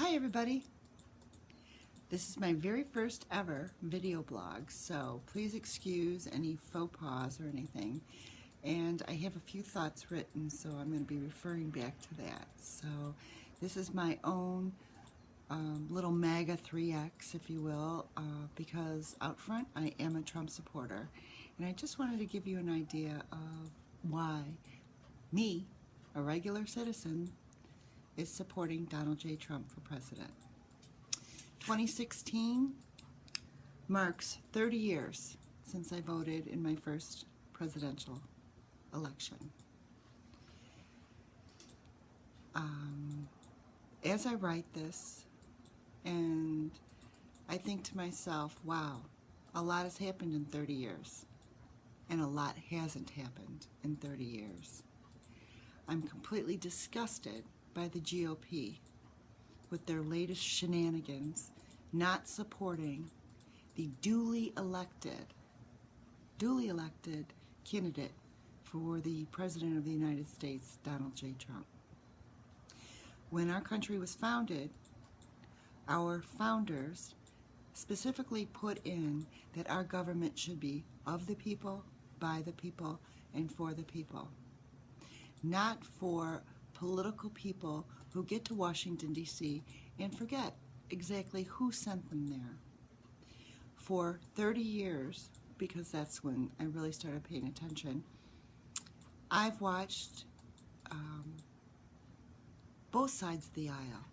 Hi everybody! This is my very first ever video blog, so please excuse any faux pas or anything. And I have a few thoughts written, so I'm going to be referring back to that. So this is my own little MAGA 3X, if you will, because out front I am a Trump supporter. And I just wanted to give you an idea of why me, a regular citizen, is supporting Donald J. Trump for president. 2016 marks 30 years since I voted in my first presidential election. As I write this, and I think to myself, wow, a lot has happened in 30 years, and a lot hasn't happened in 30 years. I'm completely disgusted by the GOP with their latest shenanigans, not supporting the duly elected candidate for the President of the United States, Donald J. Trump. When our country was founded, our founders specifically put in that our government should be of the people, by the people, and for the people. Not for political people who get to Washington, D.C. and forget exactly who sent them there. For 30 years, because that's when I really started paying attention, I've watched both sides of the aisle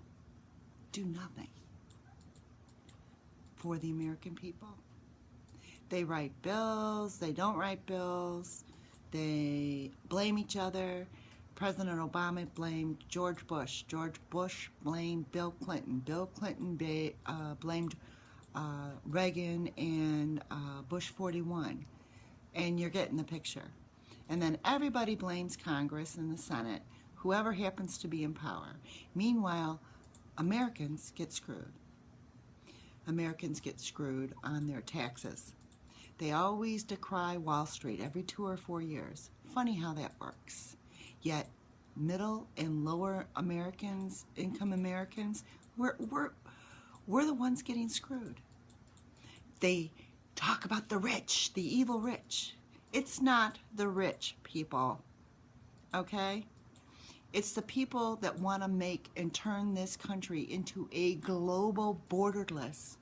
do nothing for the American people. They write bills, they don't write bills, they blame each other. President Obama blamed George Bush. George Bush blamed Bill Clinton. Bill Clinton blamed Reagan and Bush 41. And you're getting the picture. And then everybody blames Congress and the Senate, whoever happens to be in power. Meanwhile, Americans get screwed. Americans get screwed on their taxes. They always decry Wall Street every 2 or 4 years. Funny how that works. Yet middle and lower Americans, income Americans, we're the ones getting screwed. They talk about the rich, the evil rich. It's not the rich people, okay? It's the people that want to make and turn this country into a global borderless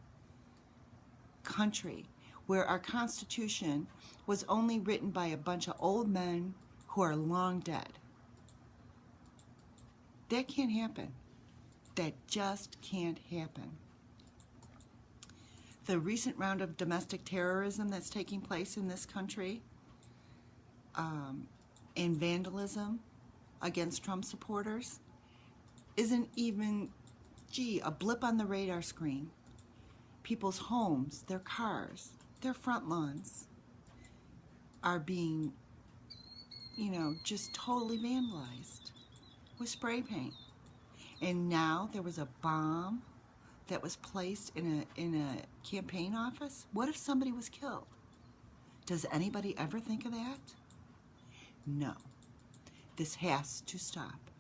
country where our Constitution was only written by a bunch of old men who are long dead. That can't happen. That just can't happen. The recent round of domestic terrorism that's taking place in this country and vandalism against Trump supporters isn't even, a blip on the radar screen. People's homes, their cars, their front lawns are being, just totally vandalized with spray paint. And now there was a bomb that was placed in a campaign office. What if somebody was killed? Does anybody ever think of that? No. This has to stop.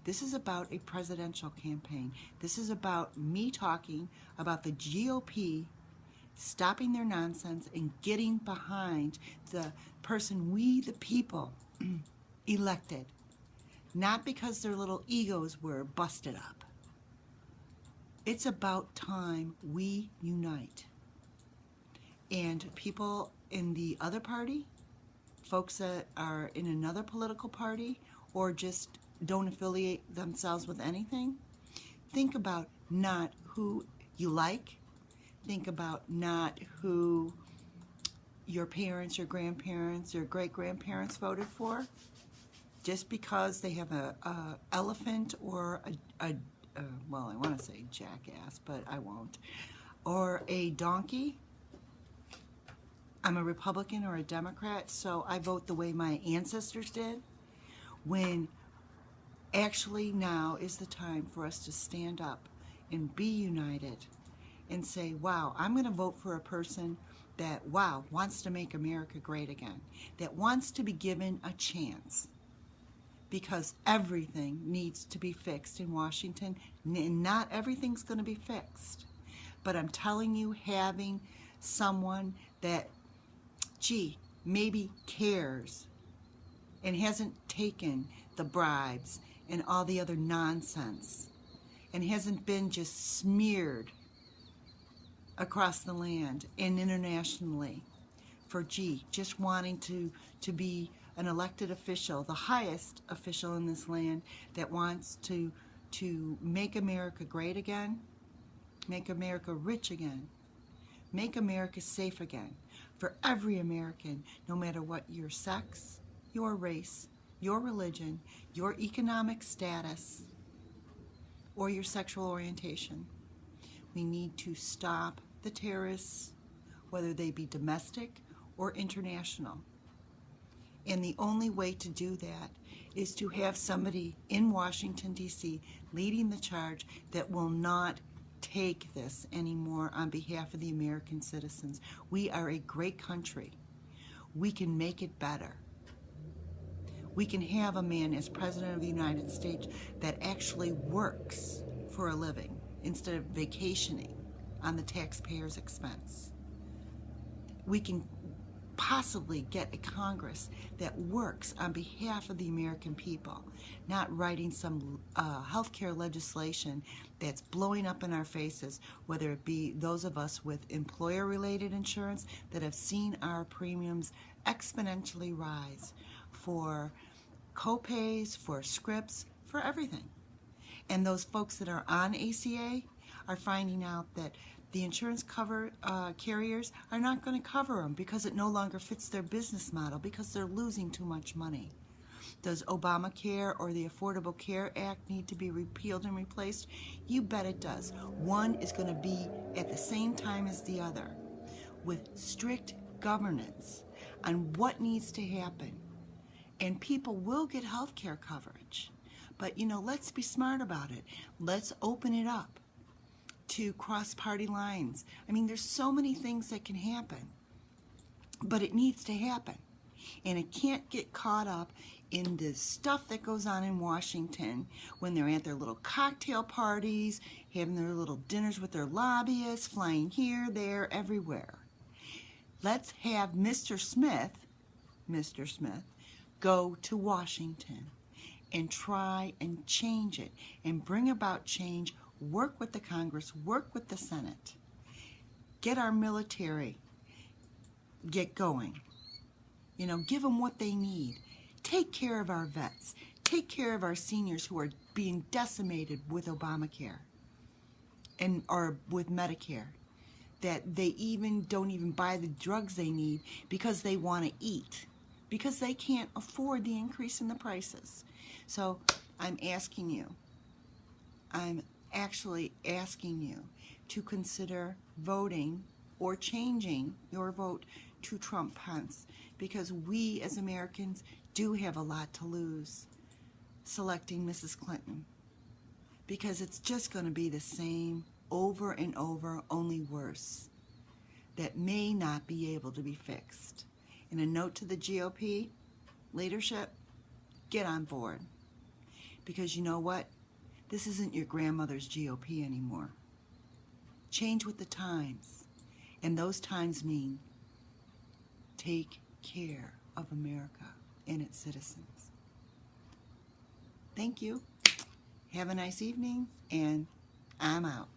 This is about a presidential campaign. This is about me talking about the GOP stopping their nonsense and getting behind the person we, the people, elected. Not because their little egos were busted up. It's about time we unite. And people in the other party, folks that are in another political party, or just don't affiliate themselves with anything, think about not who you like. Think about not who your parents, your grandparents, your great-grandparents voted for. Just because they have a elephant or well, I want to say jackass, but I won't, or a donkey. I'm a Republican or a Democrat, so I vote the way my ancestors did, when actually now is the time for us to stand up and be united and say, wow, I'm going to vote for a person that, wow, wants to make America great again, that wants to be given a chance. because everything needs to be fixed in Washington, and not everything's going to be fixed. But I'm telling you, having someone that, gee, maybe cares and hasn't taken the bribes and all the other nonsense and hasn't been just smeared across the land and internationally for, gee, just wanting to be an elected official, the highest official in this land, that wants to make America great again, make America rich again, make America safe again for every American, no matter what your sex, your race, your religion, your economic status, or your sexual orientation. We need to stop the terrorists, whether they be domestic or international. And the only way to do that is to have somebody in Washington, D.C. leading the charge that will not take this anymore on behalf of the American citizens. We are a great country. We can make it better. We can have a man as President of the United States that actually works for a living instead of vacationing on the taxpayer's expense. We can possibly get a Congress that works on behalf of the American people, not writing some healthcare legislation that's blowing up in our faces, whether it be those of us with employer-related insurance that have seen our premiums exponentially rise for co-pays, for scripts, for everything. And those folks that are on ACA are finding out that the insurance carriers are not going to cover them because it no longer fits their business model, because they're losing too much money. Does Obamacare or the Affordable Care Act need to be repealed and replaced? You bet it does. One is going to be at the same time as the other, with strict governance on what needs to happen. And people will get health care coverage. But, let's be smart about it. Let's open it up to cross-party lines. I mean, there's so many things that can happen, but it needs to happen. And it can't get caught up in the stuff that goes on in Washington when they're at their little cocktail parties, having their little dinners with their lobbyists, flying here, there, everywhere. Let's have Mr. Smith, go to Washington and try and change it and bring about change. Work with the Congress, work with the Senate, get our military, get going. Give them what they need. Take care of our vets. Take care of our seniors who are being decimated with Obamacare or with Medicare, that they don't even buy the drugs they need because they want to eat, because they can't afford the increase in the prices. So I'm actually asking you to consider voting or changing your vote to Trump-Pence, because we as Americans do have a lot to lose selecting Mrs. Clinton, because it's just going to be the same over and over, only worse, that may not be able to be fixed. And a note to the GOP leadership, get on board, because you know what? This isn't your grandmother's GOP anymore. Change with the times. And those times mean take care of America and its citizens. Thank you. Have a nice evening, and I'm out.